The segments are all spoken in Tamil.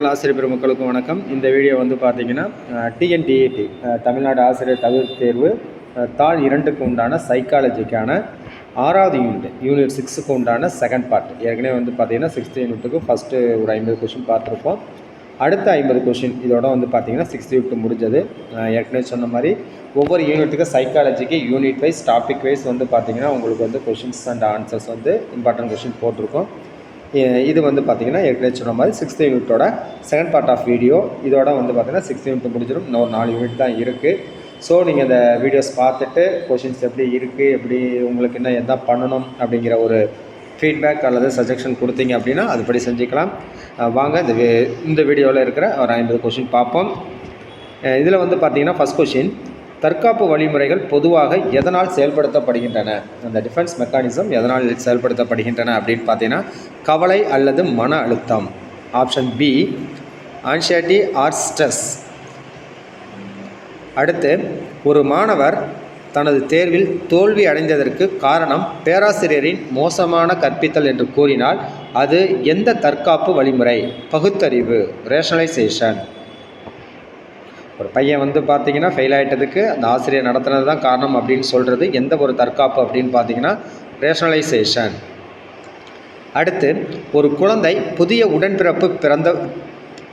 ஆசிரியர் பெருமக்களுக்கும் வணக்கம். இந்த வீடியோ வந்து பார்த்தீங்கன்னா டிஎன்டிஏடி தமிழ்நாடு ஆசிரியர் தகுதி தேர்வு தாள் 2க்கு உண்டான சைக்காலஜிக்கான 6வது யூனிட் 6க்கு உண்டான செகண்ட் பார்ட். ஏற்கனவே வந்து பார்த்தீங்கன்னா 6th யூனிட்டுக்கு ஃபஸ்ட்டு ஒரு 50 கொஷின் பார்த்துருப்போம். அடுத்த 50 கொஷின் இதோட வந்து பார்த்தீங்கன்னா 6th யூனிட் முடிஞ்சது. ஏற்கனவே சொன்ன மாதிரி ஒவ்வொரு யூனிட்டுக்கு சைக்காலஜிக்கு யூனிட் வைஸ் டாபிக் வைஸ் வந்து பார்த்தீங்கன்னா உங்களுக்கு வந்து கொஷின்ஸ் அண்ட் ஆன்சர்ஸ் வந்து இம்பார்ட்டன்ட் கொஷின் போட்டிருக்கோம். இது வந்து பார்த்திங்கன்னா ஏற்கனவே சொன்ன மாதிரி 6th யூனிட்டோட செகண்ட் பார்ட் ஆஃப் வீடியோ. இதோட வந்து பார்த்திங்கன்னா 6th யூனிட் முடிஞ்சிடும். இன்னொரு 4 யூனிட் தான் இருக்குது. ஸோ நீங்கள் இந்த வீடியோஸ் பார்த்துட்டு கொஷின்ஸ் எப்படி இருக்குது, எப்படி உங்களுக்கு என்ன எதா பண்ணணும் அப்படிங்கிற ஒரு ஃபீட்பேக் அல்லது சஜஷன் கொடுத்தீங்க அப்படின்னா அதுபடி செஞ்சுக்கலாம். வாங்க இந்த வீடியோவில் இருக்கிற ஒரு 50 கொஷின் பார்ப்போம். இதில் வந்து பார்த்திங்கன்னா ஃபஸ்ட் கொஷின், தற்காப்பு வழிமுறைகள் பொதுவாக எதனால் செயல்படுத்தப்படுகின்றன? அந்த டிஃபென்ஸ் மெக்கானிசம் எதனால் செயல்படுத்தப்படுகின்றன அப்படின்னு பார்த்தீங்கன்னா கவலை அல்லது மன அழுத்தம். Option B anxiety or stress. அடுத்து, ஒரு மாணவர் தனது தேர்வில் தோல்வி அடைந்ததற்கு காரணம் பேராசிரியரின் மோசமான கற்பித்தல் என்று கூறினால் அது எந்த தற்காப்பு வழிமுறை? பகுத்தறிவு, ரேஷனலைசேஷன். ஒரு பையன் வந்து பார்த்திங்கன்னா ஃபெயில் ஆகிட்டதுக்கு அந்த ஆசிரியர் நடத்துனது தான் காரணம் அப்படின்னு சொல்கிறது எந்த ஒரு தற்காப்பு அப்படின்னு பார்த்தீங்கன்னா ரேஷனலைசேஷன். அடுத்து, ஒரு குழந்தை புதிய உடன்பிறப்பு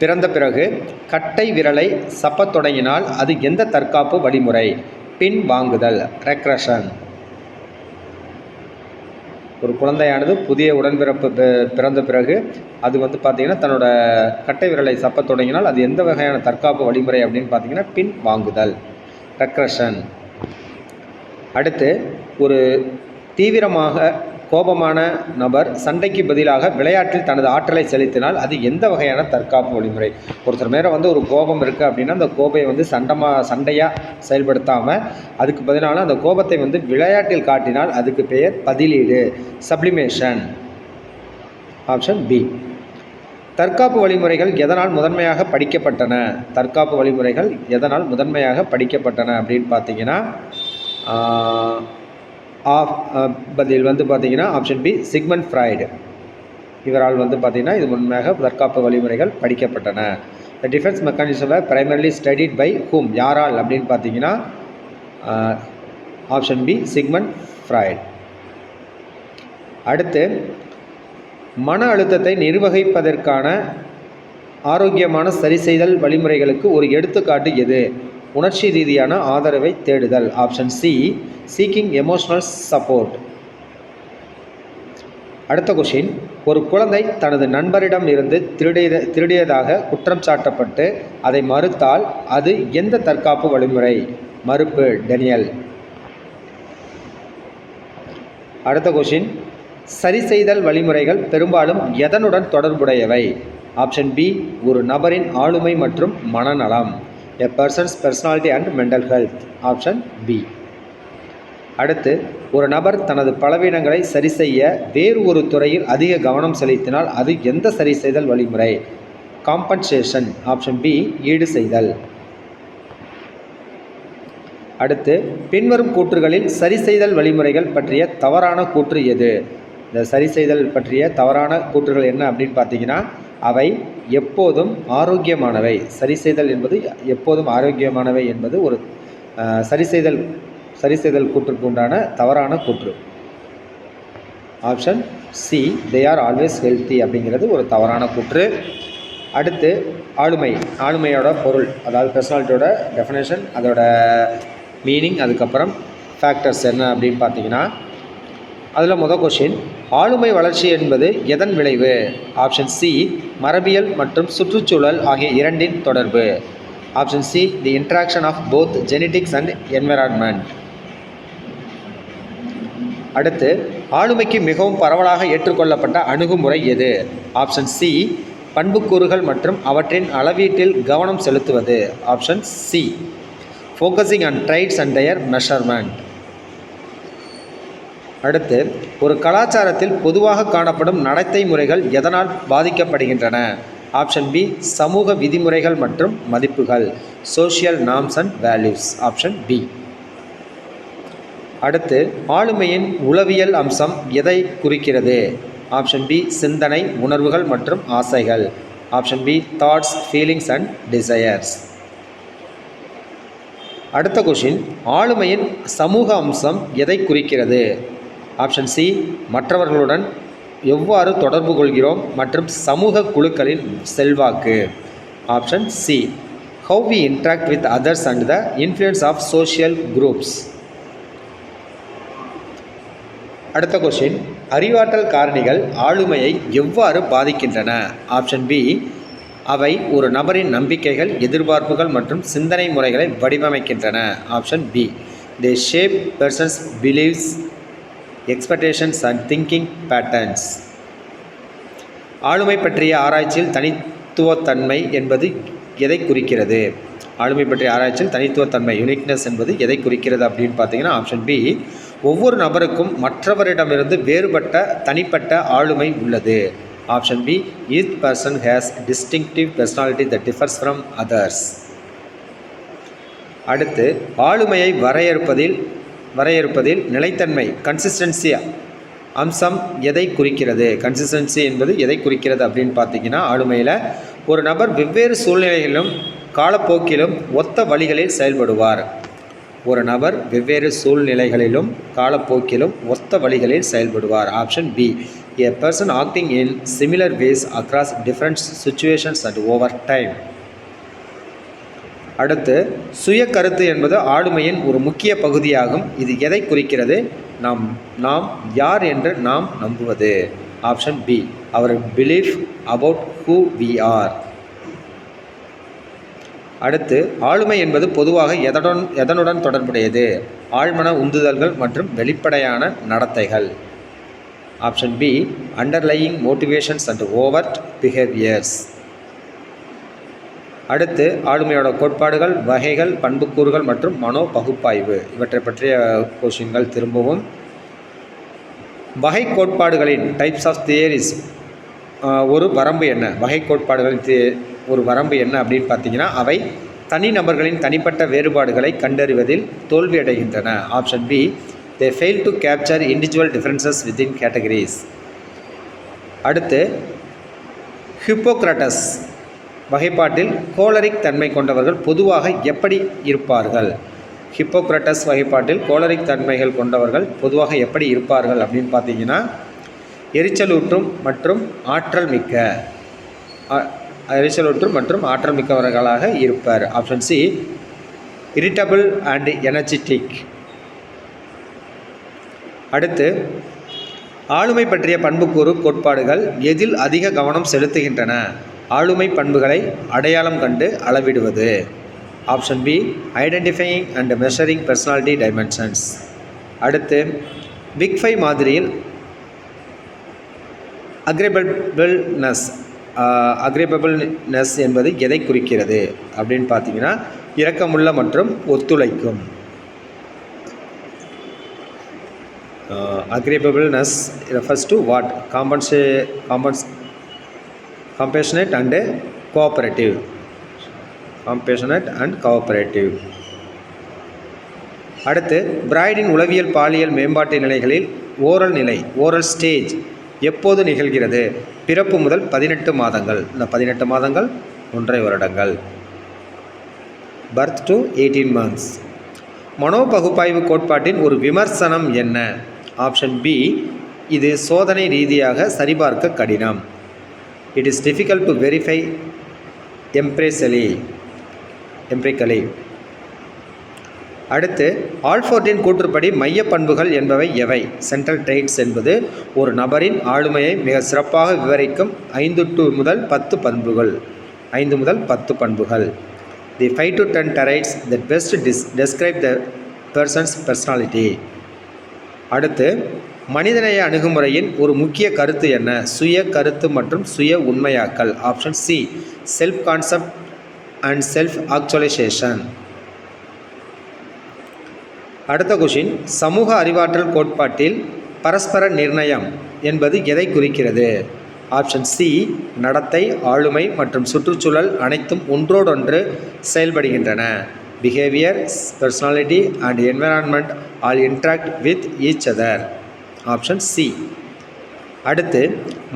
பிறந்த பிறகு கட்டை விரலை சப்பத் தொடங்கினால் அது எந்த தற்காப்பு வழிமுறை? பின் வாங்குதல், ரெக்ரெஷன். ஒரு குழந்தையானது புதிய உடன்பிறப்பு பிறந்த பிறகு அது வந்து பார்த்திங்கன்னா தன்னோட கட்டை விரலை சப்பத் தொடங்கினால் அது எந்த வகையான தற்காப்பு வழிமுறை அப்படின்னு பார்த்திங்கன்னா பின் வாங்குதல், ரெக்ரெஷன். அடுத்து, ஒரு தீவிரமாக கோபமான நபர் சண்டைக்கு பதிலாக விளையாட்டில் தனது ஆற்றலை செலுத்தினால் அது எந்த வகையான தற்காப்பு வழிமுறை? ஒருத்தர் மேலே வந்து ஒரு கோபம் இருக்குது அப்படின்னா அந்த கோபையை வந்து சண்டையாக செயல்படுத்தாமல் அதுக்கு பதிலாக அந்த கோபத்தை வந்து விளையாட்டில் காட்டினால் அதுக்கு பெயர் பதிலீடு, சப்ளிமேஷன். Option B. தற்காப்பு வழிமுறைகள் எதனால் முதன்மையாக படிக்கப்பட்டன? தற்காப்பு வழிமுறைகள் எதனால் முதன்மையாக படிக்கப்பட்டன அப்படின்னு பார்த்தீங்கன்னா பதில் வந்து பார்த்திங்கன்னா ஆப்ஷன் பி சிக்மண்ட் ஃப்ராய்டு. இவரால் வந்து பார்த்திங்கன்னா இது உண்மையாக தற்காப்பு வழிமுறைகள் படிக்கப்பட்டன. The defence mechanism primarily studied by whom, யாரால் அப்படின்னு பார்த்தீங்கன்னா ஆப்ஷன் பி சிக்மண்ட் ஃப்ராய்டு. அடுத்து, மன அழுத்தத்தை நிர்வகிப்பதற்கான ஆரோக்கியமான சரிசெய்தல் வழிமுறைகளுக்கு ஒரு எடுத்துக்காட்டு எது? உணர்ச்சி ரீதியான ஆதரவை தேடுதல். Option C seeking emotional support. அடுத்த கொஷின், ஒரு குழந்தை தனது நண்பரிடம் இருந்து திருடியதாக குற்றம் சாட்டப்பட்டு அதை மறுத்தால் அது எந்த தற்காப்பு வழிமுறை? மறுப்பு, டெனியல். அடுத்த கொஷின், சரிசெய்தல் வழிமுறைகள் பெரும்பாலும் எதனுடன் தொடர்புடையவை? ஆப்ஷன் பி ஒரு நபரின் ஆளுமை மற்றும் மனநலம், a person's personality and mental health. Option B. அடுத்து, ஒரு நபர் தனது பலவீனங்களை சரிசெய்ய வேறு ஒரு துறையில் அதிக கவனம் செலுத்தினால் அது எந்த சரிசெய்தல் வழிமுறை? காம்பன்சேஷன். ஆப்ஷன் பி ஈடு செய்தல். அடுத்து, பின்வரும் கூற்றுகளில் சரிசெய்தல் வழிமுறைகள் பற்றிய தவறான கூற்று எது? இந்த சரிசெய்தல் பற்றிய தவறான கூற்றுகள் என்ன அப்படின்னு பார்த்தீங்கன்னா அவை எப்போதும் ஆரோக்கியமானவை. சரிசெய்தல் என்பது எப்போதும் ஆரோக்கியமானவை என்பது ஒரு சரிசெய்தல் கூற்றுக்கு உண்டான தவறான கூற்று. Option C they are always healthy அப்படிங்கிறது ஒரு தவறான கூற்று. அடுத்து, ஆளுமையோட பொருள், அதாவது பர்சனாலிட்டியோட டெஃபினேஷன், அதோட மீனிங், அதுக்கப்புறம் ஃபேக்டர்ஸ் என்ன அப்படின்னு பார்த்தீங்கன்னா அதில் முதல் கொஷின், ஆளுமை வளர்ச்சி என்பது எதன் விளைவு? ஆப்ஷன் சி மரபியல் மற்றும் சுற்றுச்சூழல் ஆகிய இரண்டின் தொடர்பு. Option C the interaction of both genetics and environment. அடுத்து, ஆளுமைக்கு மிகவும் பரவலாக ஏற்றுக்கொள்ளப்பட்ட அணுகுமுறை எது? ஆப்ஷன் சி பண்புக்கூறுகள் மற்றும் அவற்றின் அளவீட்டில் கவனம் செலுத்துவது. Option C focusing on traits and their measurement. அடுத்து, ஒரு கலாச்சாரத்தில் பொதுவாக காணப்படும் நடத்தை முறைகள் எதனால் பாதிக்கப்படுகின்றன? ஆப்ஷன் பி சமூக விதிமுறைகள் மற்றும் மதிப்புகள், social norms and values. Option B. அடுத்து, ஆளுமையின் உளவியல் அம்சம் எதை குறிக்கிறது? ஆப்ஷன் பி சிந்தனை, உணர்வுகள் மற்றும் ஆசைகள். Option B thoughts, feelings and desires. அடுத்த கொஷின், ஆளுமையின் சமூக அம்சம் எதை குறிக்கிறது? ஆப்ஷன் சி மற்றவர்களுடன் எவ்வாறு தொடர்பு கொள்கிறோம் மற்றும் சமூக குழுக்களின் செல்வாக்கு. Option C how we interact with others and the influence of social groups. அடுத்த கொஸ்டின், அறிவாற்றல் காரணிகள் ஆளுமையை எவ்வாறு பாதிக்கின்றன? ஆப்ஷன் பி அவை ஒரு நபரின் நம்பிக்கைகள், எதிர்பார்ப்புகள் மற்றும் சிந்தனை முறைகளை வடிவமைக்கின்றன. Option B they shape persons beliefs, expectations and thinking patterns. ஆளுமை பற்றிய ஆராய்ச்சியில் தனித்துவத்தன்மை என்பது எதை குறிக்கிறது? ஆளுமை பற்றிய ஆராய்ச்சியில் தனித்துவத்தன்மை யூனிக்னஸ் என்பது எதை குறிக்கிறது அப்படின்னு பார்த்தீங்கன்னா ஆப்ஷன் பி ஒவ்வொரு நபருக்கும் மற்றவரிடமிருந்து வேறுபட்ட தனிப்பட்ட ஆளுமை உள்ளது. Option B each person has distinctive personality that differs from others. அடுத்து, ஆளுமையை வரையறுப்பதில் நிலைத்தன்மை கன்சிஸ்டன்சி அம்சம் எதை குறிக்கிறது? கன்சிஸ்டன்சி என்பது எதை குறிக்கிறது அப்படின்னு பார்த்தீங்கன்னா ஆளுமையில் ஒரு நபர் வெவ்வேறு சூழ்நிலைகளிலும் காலப்போக்கிலும் ஒத்த வழிகளில் செயல்படுவார். ஒரு நபர் வெவ்வேறு சூழ்நிலைகளிலும் காலப்போக்கிலும் ஒத்த வழிகளில் செயல்படுவார். Option B a person acting in similar ways across different situations and over time. அடுத்து, சுய கருத்து என்பது ஆளுமையின் ஒரு முக்கிய பகுதியாகும். இது எதை குறிக்கிறது? நாம் யார் என்று நாம் நம்புவது. Option B our belief about who we are. அடுத்து, ஆளுமை என்பது பொதுவாக எதனுடன் தொடர்புடையது? ஆழ்மன உந்துதல்கள் மற்றும் வெளிப்படையான நடத்தைகள். Option B underlying motivations and overt behaviours. அடுத்து, ஆளுமையோட கோட்பாடுகள், வகைகள், பண்புக்கூறுகள் மற்றும் மனோ பகுப்பாய்வு இவற்றை பற்றிய கொஷின்கள். திரும்பவும் வகை கோட்பாடுகளின் டைப்ஸ் ஆஃப் தியரிஸ் ஒரு வரம்பு என்ன? வகை கோட்பாடுகளின் ஒரு வரம்பு என்ன அப்படின்னு பார்த்தீங்கன்னா அவை தனிநபர்களின் தனிப்பட்ட வேறுபாடுகளை கண்டறிவதில் தோல்வியடைகின்றன. Option B they fail to capture individual differences within categories. அடுத்து, ஹிப்போக்ரட்டஸ் வகைப்பாட்டில் கோலரிக் தன்மை கொண்டவர்கள் பொதுவாக எப்படி இருப்பார்கள்? ஹிப்போக்ரட்டஸ் வகைப்பாட்டில் கோலரிக் தன்மைகள் கொண்டவர்கள் பொதுவாக எப்படி இருப்பார்கள் அப்படின்னு பார்த்தீங்கன்னா எரிச்சலூற்றும் மற்றும் ஆற்றல் மிக்கவர்களாக இருப்பார். Option C irritable and energetic. அடுத்து, ஆளுமை பற்றிய பண்புக்கூறு கோட்பாடுகள் எதில் அதிக கவனம் செலுத்துகின்றன? ஆளுமை பண்புகளை அடையாளம் கண்டு அளவிடுவது. Option B identifying and measuring personality dimensions. அடுத்து, பிக் ஃபைவ் மாதிரியில் அக்ரிபபிள்னஸ் என்பது எதை குறிக்கிறது அப்படின்னு பார்த்தீங்கன்னா இரக்கமுள்ள மற்றும் ஒத்துழைக்கும். Agreeableness refers to what? Compassionate and cooperative. அடுத்து, பிராய்டின் உளவியல் பாலியல் மேம்பாட்டு நிலைகளில் ஓரல் ஸ்டேஜ் எப்போது நிகழ்கிறது? பிறப்பு முதல் 18 மாதங்கள். இந்த 18 மாதங்கள் 1.5 வருடங்கள். birth to 18 months. மனோ பகுப்பாய்வு கோட்பாட்டின் ஒரு விமர்சனம் என்ன? ஆப்ஷன் பி இது சோதனை ரீதியாக சரிபார்க்க கடினம். It is difficult to verify empirically. அடுத்து, ஆல்ஃபோர்டின் கூற்றுப்படி மைய பண்புகள் என்பவை எவை? சென்ட்ரல் ட்ரெய்ட்ஸ் என்பது ஒரு நபரின் ஆளுமையை மிக சிறப்பாக விவரிக்கும் 5 முதல் 10 பண்புகள். The 5 to 10 traits that best describe the person's personality. அடுத்து, மனிதநேய அணுகுமுறையின் ஒரு முக்கிய கருத்து என்ன? சுய கருத்து மற்றும் சுய உண்மையாக்கல். Option C self concept and self actualisation. அடுத்த கொஷின், சமூக அறிவாற்றல் கோட்பாட்டில் பரஸ்பர நிர்ணயம் என்பது எதை குறிக்கிறது? ஆப்ஷன் சி நடத்தை, ஆளுமை மற்றும் சுற்றுச்சூழல் அனைத்தும் ஒன்றோடொன்று செயல்படுகின்றன. Behaviour, personality and environment all interact with each other. Option C. அடுத்து,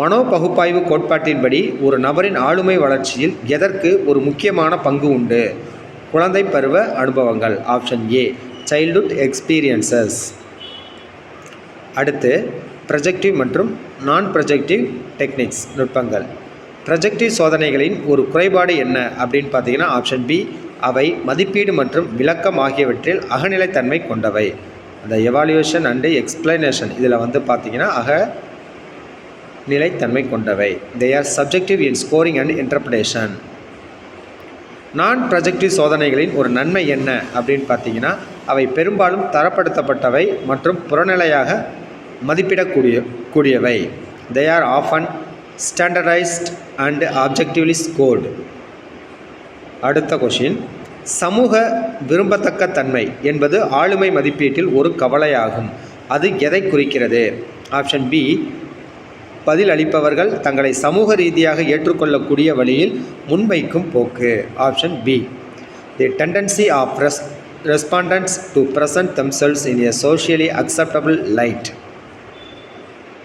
மனோபகுப்பாய்வு கோட்பாட்டின்படி ஒரு நபரின் ஆளுமை வளர்ச்சியில் எதற்கு ஒரு முக்கியமான பங்கு உண்டு? குழந்தை பருவ அனுபவங்கள். Option A, childhood experiences. அடுத்து, ப்ரொஜெக்டிவ் மற்றும் நான் ப்ரொஜெக்டிவ் டெக்னிக்ஸ் நுட்பங்கள். ப்ரொஜெக்டிவ் சோதனைகளின் ஒரு குறைபாடு என்ன அப்படின்னு பார்த்தீங்கன்னா ஆப்ஷன் பி, அவை மதிப்பீடு மற்றும் விளக்கம் ஆகியவற்றில் அகநிலைத்தன்மை கொண்டவை. அந்த எவாலுவேஷன் அண்டு எக்ஸ்பிளனேஷன் இதில் வந்து பார்த்தீங்கன்னா நிலைத்தன்மை கொண்டவை. They are subjective in scoring and interpretation. நான் ப்ரொஜெக்டிவ் சோதனைகளின் ஒரு நன்மை என்ன அப்படின்னு பார்த்தீங்கன்னா அவை பெரும்பாலும் தரப்படுத்தப்பட்டவை மற்றும் புறநிலையாக மதிப்பிடக்கூடியவை. They are often standardised and objectively scored. அடுத்த கொஷின், சமூக விரும்பத்தக்க தன்மை என்பது ஆளுமை மதிப்பீட்டில் ஒரு கவலையாகும். அது எதை குறிக்கிறது? ஆப்ஷன் பி, பதில் அளிப்பவர்கள் தங்களை சமூக ரீதியாக ஏற்றுக்கொள்ளக்கூடிய வழியில் முன்வைக்கும் போக்கு. Option B, the tendency of respondents to present themselves in a socially acceptable light.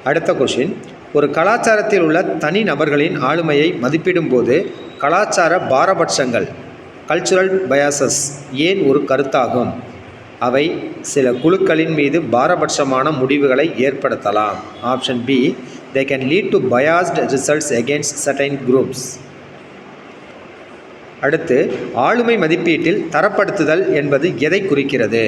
அடுத்த கொஷின், ஒரு கலாச்சாரத்தில் உள்ள தனி நபர்களின் ஆளுமையை மதிப்பிடும்போது கலாச்சார பாரபட்சங்கள் கல்ச்சுரல் பயாசஸ் ஏன் ஒரு கருத்தாகும்? அவை சில குழுக்களின் மீது பாரபட்சமான முடிவுகளை ஏற்படுத்தலாம். Option B, they can lead to biased results against certain groups. அடுத்து, ஆளுமை மதிப்பீட்டில் தரப்படுத்துதல் என்பது எதை குறிக்கிறது?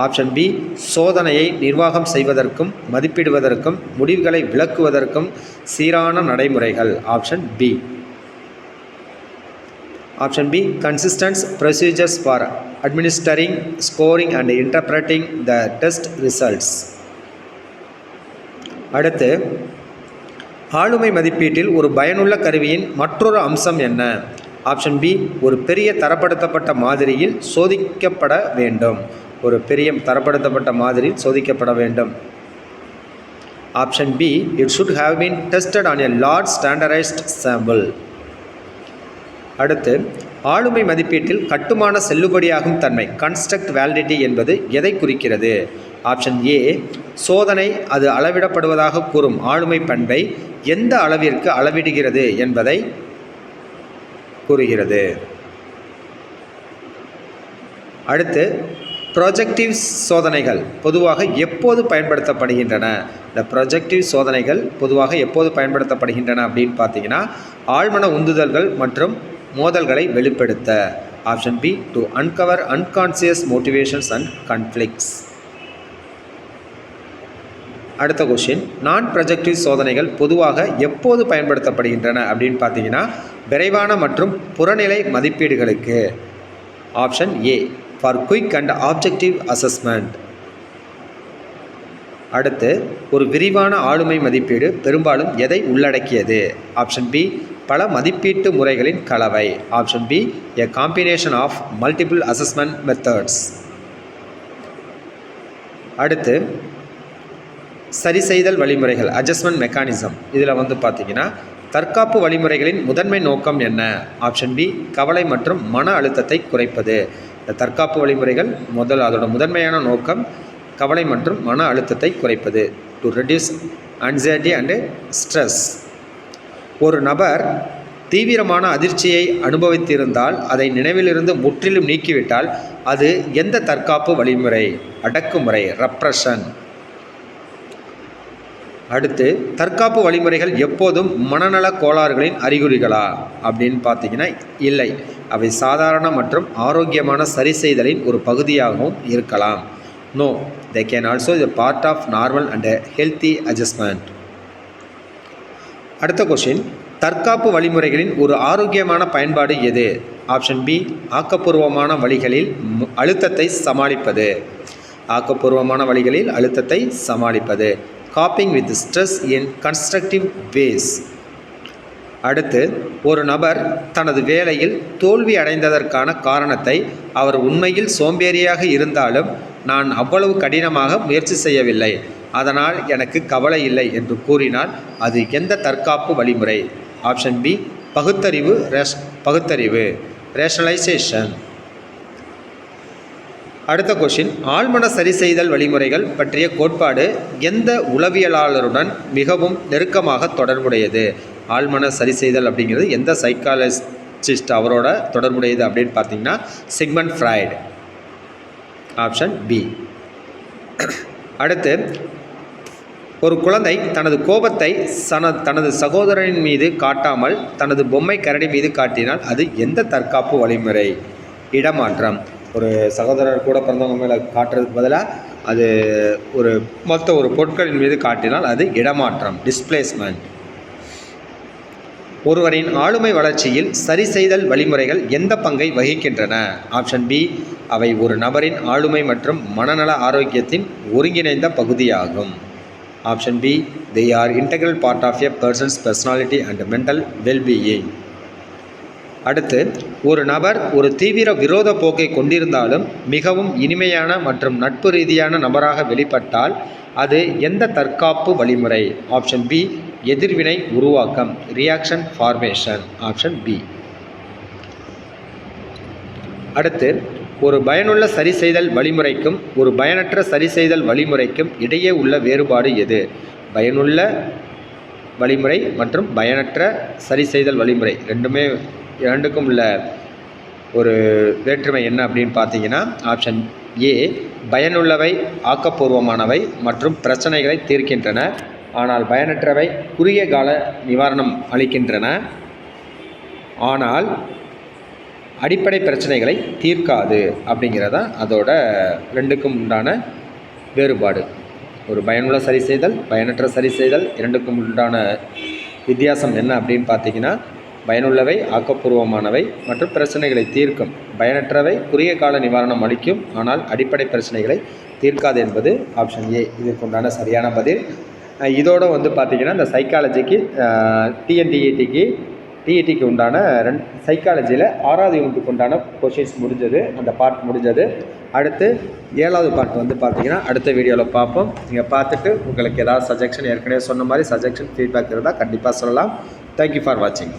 ஆப்ஷன் பி, சோதனையை நிர்வாகம் செய்வதற்கும் மதிப்பிடுவதற்கும் முடிவுகளை விளக்குவதற்கும் சீரான நடைமுறைகள். Option B. Option B, consistent procedures for administering, scoring and interpreting the test results. அடுத்து, ஆளுமை மதிப்பீட்டில் ஒரு பயனுள்ள கருவியின் மற்றொரு அம்சம் என்ன? ஆப்ஷன் பி, ஒரு பெரிய தரப்படுத்தப்பட்ட மாதிரியில் சோதிக்கப்பட வேண்டும். ஒரு பெரிய தரப்படுத்தப்பட்ட மாதிரியில் சோதிக்கப்பட வேண்டும். Option B, it should have been tested on a large standardized sample. அடுத்து, ஆளுமை மதிப்பீட்டில் கட்டுமான செல்லுபடியாகும் தன்மை கன்ஸ்ட்ரக்ட் வேலிடிட்டி என்பது எதை குறிக்கிறது? ஆப்ஷன் ஏ, சோதனை அது அளவிடப்படுவதாக கூறும் ஆளுமை பண்பை எந்த அளவிற்கு அளவிடுகிறது என்பதை கூறுகிறது. அடுத்து, ப்ரொஜெக்டிவ் சோதனைகள் பொதுவாக எப்போது பயன்படுத்தப்படுகின்றன? இந்த ப்ரொஜெக்டிவ் சோதனைகள் பொதுவாக எப்போது பயன்படுத்தப்படுகின்றன அப்படின்னு பார்த்தீங்கன்னா ஆழ்மன உந்துதல்கள் மற்றும் மோதல்களை வெளிப்படுத்த. Option B, to uncover unconscious motivations and conflicts. அடுத்த கொஷின், நான் ப்ரொஜெக்டிவ் சோதனைகள் பொதுவாக எப்போது பயன்படுத்தப்படுகின்றன அப்படின்னு பார்த்தீங்கன்னா விரைவான மற்றும் புறநிலை மதிப்பீடுகளுக்கு. Option A, for quick and objective assessment. அடுத்து, ஒரு விரிவான ஆளுமை மதிப்பீடு பெரும்பாலும் எதை உள்ளடக்கியது? ஆப்ஷன் பி, பல மதிப்பீட்டு முறைகளின் கலவை. Option B, a combination of multiple assessment methods. அடுத்து, சரி செய்தல் வழிமுறைகள் அட்ஜஸ்ட்மெண்ட் மெக்கானிசம். இதில் வந்து பார்த்திங்கன்னா தற்காப்பு வழிமுறைகளின் முதன்மை நோக்கம் என்ன? ஆப்ஷன் பி, கவலை மற்றும் மன அழுத்தத்தை குறைப்பது. இந்த தற்காப்பு வழிமுறைகள் அதோட முதன்மையான நோக்கம் கவலை மற்றும் மன அழுத்தத்தை குறைப்பது. To reduce anxiety and stress. ஒரு நபர் தீவிரமான அதிர்ச்சியை அனுபவித்திருந்தால் அதை நினைவிலிருந்து முற்றிலும் நீக்கிவிட்டால் அது எந்த தற்காப்பு வழிமுறை? அடக்குமுறை, ரெப்ரஷன். அடுத்து, தற்காப்பு வழிமுறைகள் எப்போதும் மனநல கோளாறுகளின் அறிகுறிகளா அப்படின்னு பார்த்தீங்கன்னா இல்லை. அவை சாதாரண மற்றும் ஆரோக்கியமான சரி செய்தலின் ஒரு பகுதியாகவும் இருக்கலாம். No, they can also be a part of normal and healthy adjustment. அடுத்த கொஷின், தற்காப்பு வழிமுறைகளின் ஒரு ஆரோக்கியமான பயன்பாடு எது? ஆப்ஷன் பி, ஆக்கப்பூர்வமான வழிகளில் அழுத்தத்தை சமாளிப்பது. ஆக்கப்பூர்வமான வழிகளில் அழுத்தத்தை சமாளிப்பது. Coping with stress in constructive ways. அடுத்து, ஒரு நபர் தனது வேலையில் தோல்வி அடைந்ததற்கான காரணத்தை அவர் உண்மையில் சோம்பேறியாக இருந்தாலும் நான் அவ்வளவு கடினமாக முயற்சி செய்யவில்லை, அதனால் எனக்கு கவலை இல்லை என்று கூறினால் அது எந்த தற்காப்பு வழிமுறை? ஆப்ஷன் பி, பகுத்தறிவு ரேஷனலைசேஷன். அடுத்த கொஷின், ஆழ்மன சரி செய்தல் வழிமுறைகள் பற்றிய கோட்பாடு எந்த உளவியலாளருடன் மிகவும் நெருக்கமாக தொடர்புடையது? ஆழ்மன சரி செய்தல் அப்படிங்கிறது எந்த சைக்காலஜிஸ்ட் அவரோட தொடர்புடையது அப்படின்னு பார்த்தீங்கன்னா சிக்மண்ட் ஃப்ராய்டு. Option B. அடுத்து, ஒரு குழந்தை தனது கோபத்தை தனது சகோதரனின் மீது காட்டாமல் தனது பொம்மை கரடி மீது காட்டினால் அது எந்த தற்காப்பு வழிமுறை? இடமாற்றம். ஒரு சகோதரர் கூட பிறந்தவங்க மேலே காட்டுறதுக்கு பதிலாக அது ஒரு பொருட்களின் மீது காட்டினால் அது இடமாற்றம், டிஸ்பிளேஸ்மெண்ட். ஒருவரின் ஆளுமை வளர்ச்சியில் சரி செய்தல் வழிமுறைகள் எந்த பங்கை வகிக்கின்றன? Option B. அவை ஒரு நபரின் ஆளுமை மற்றும் மனநல ஆரோக்கியத்தின் ஒருங்கிணைந்த பகுதியாகும். Option B. They are integral part of a person's personality and mental well-being. அடுத்து, ஒரு நபர் ஒரு தீவிர விரோத போக்கை கொண்டிருந்தாலும் மிகவும் இனிமையான மற்றும் நட்பு ரீதியான நபராக வெளிப்பட்டால் அது எந்த தற்காப்பு வழிமுறை? Option B. எதிர்வினை உருவாக்கம், ரியாக்ஷன் ஃபார்மேஷன். Option B. அடுத்து, ஒரு பயனுள்ள சரி செய்தல் வழிமுறைக்கும் ஒரு பயனற்ற சரி செய்தல் வழிமுறைக்கும் இடையே உள்ள வேறுபாடு எது? பயனுள்ள வழிமுறை மற்றும் பயனற்ற சரி செய்தல் வழிமுறை இரண்டுக்கும் உள்ள ஒரு வேற்றுமை என்ன அப்படின்னு பார்த்தீங்கன்னா ஆப்ஷன் ஏ. பயனுள்ளவை ஆக்கப்பூர்வமானவை மற்றும் பிரச்சனைகளை தீர்க்கின்றன, ஆனால் பயனற்றவை குறுகிய கால நிவாரணம் அளிக்கின்றன, ஆனால் அடிப்படை பிரச்சனைகளை தீர்க்காது. அப்படிங்கிறதான் அதோட ரெண்டுக்கும் உண்டான வேறுபாடு. ஒரு பயனுள்ள சரி செய்தல், பயனற்ற சரி செய்தல் இரண்டுக்கும் உண்டான வித்தியாசம் என்ன அப்படின்னு பார்த்தீங்கன்னா பயனுள்ளவை ஆக்கப்பூர்வமானவை மற்றும் பிரச்சனைகளை தீர்க்கும், பயனற்றவை குறுகிய கால நிவாரணம் அளிக்கும், ஆனால் அடிப்படை பிரச்சனைகளை தீர்க்காது என்பது ஆப்ஷன் ஏ இதற்குண்டான சரியான பதில். இதோடு பார்த்திங்கன்னா இந்த சைக்காலஜிக்கு டிஎன்டிஇடிக்கு உண்டான சைக்காலஜியில் 6வது யூனிட்டுக்கு உண்டான கொஷின்ஸ் முடிஞ்சது, அந்த பார்ட் முடிஞ்சது. அடுத்து 7வது பார்ட் பார்த்திங்கன்னா அடுத்த வீடியோவில் பார்ப்போம். நீங்கள் பார்த்துட்டு உங்களுக்கு ஏதாவது சஜஷன், ஏற்கனவே சொன்ன மாதிரி சஜஷன் ஃபீட்பேக் இருந்தால் கண்டிப்பாக சொல்லலாம். தேங்க்யூ ஃபார் வாட்சிங்.